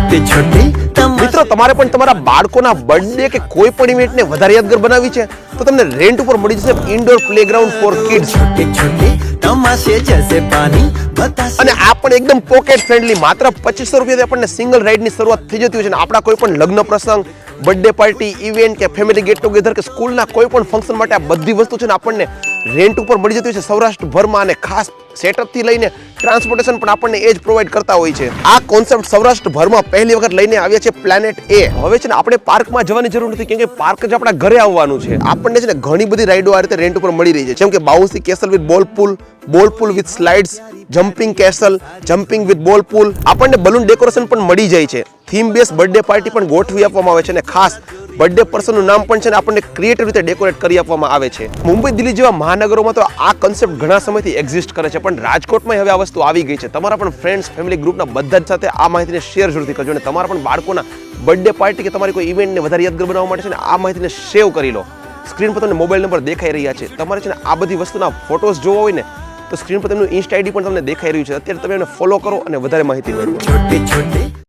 छोटे छोटे મિત્રો તમારે પણ તમારા બાળકોના બર્થડે કે કોઈ પણ ઇવેન્ટને વધારે યાદગાર બનાવવી છે તો તમને રેન્ટ ઉપર મળી જશે ઇન્ડોર પ્લેગ્રાઉન્ડ ફોર કિડ્સ छोटे छोटे तमाशे जैसे पानी बतासे અને આ પણ એકદમ પોકેટ ફ્રેન્ડલી માત્ર 2500 રૂપિયાથી આપણને સિંગલ રાઇડની શરૂઆત થઈ જતી હોય છે અને આપણા કોઈ પણ લગ્ન પ્રસંગ બર્થડે પાર્ટી ઇવેન્ટ કે ફેમિલી ગેટ ટુગેધર કે સ્કૂલના કોઈ પણ ફંક્શન માટે આ બધી વસ્તુ છે ને આપણને રેન્ટ ઉપર મળી જતી હોય છે સૌરાષ્ટ્રભરમાં અને ખાસ સેટઅપથી લઈને ટ્રાન્સપોર્ટેશન પણ આપણને એ જ પ્રોવાઈડ કરતા હોય છે આ કોન્સેપ્ટ સૌરાષ્ટ્રભરમાં પહેલી વખત લઈને આવ્યા છે પ્લેનેટ એ હવે છે ને આપણે પાર્કમાં જવાની જરૂર નથી કેમ કે પાર્ક જ આપણા ઘરે આવવાનું છે આપણને છે ને ઘણી બધી રાઈડો આ રીતે રેન્ટ ઉપર મળી રહી છે જેમ કે bouncy castle with ball pool with slides jumping castle jumping with ball pool આપણને બલૂન ડેકોરેશન પણ મળી જાય છે થીમ બેઝ બર્થડે પાર્ટી પણ ગોઠવી આપવામાં આવે છે અને ખાસ બર્થડે પર્સનનું નામ પણ છે ને આપણને ક્રિએટિવ રીતે ડેકોરેટ કરી આપવામાં આવે છે મુંબઈ દિલ્હી જેવા મહાનગરોમાં તો આ કન્સેપ્ટ ઘણા સમયથી એક્ઝિસ્ટ કરે છે પણ રાજકોટમાં હવે આ વસ્તુ આવી ગઈ છે તમારા પણ ફ્રેન્ડ્સ ફેમિલી ગ્રુપના બધા જ સાથે આ માહિતીને શેર જરૂરથી કરજો અને તમારા પણ બાળકોના બર્થડે પાર્ટી કે તમારી કોઈ ઇવેન્ટને વધારે યાદગાર બનાવવા માટે છે ને આ માહિતીને સેવ કરી લો સ્ક્રીન પર તમને મોબાઈલ નંબર દેખાઈ રહ્યા છે તમારે છે ને આ બધી વસ્તુના ફોટોઝ જોવા હોય ને તો સ્ક્રીન પર તેમનું ઇન્સ્ટા આઈડી પણ તમને દેખાઈ રહ્યું છે અત્યારે તમે એને ફોલો કરો અને વધારે માહિતી મેળવો छोटे छोटे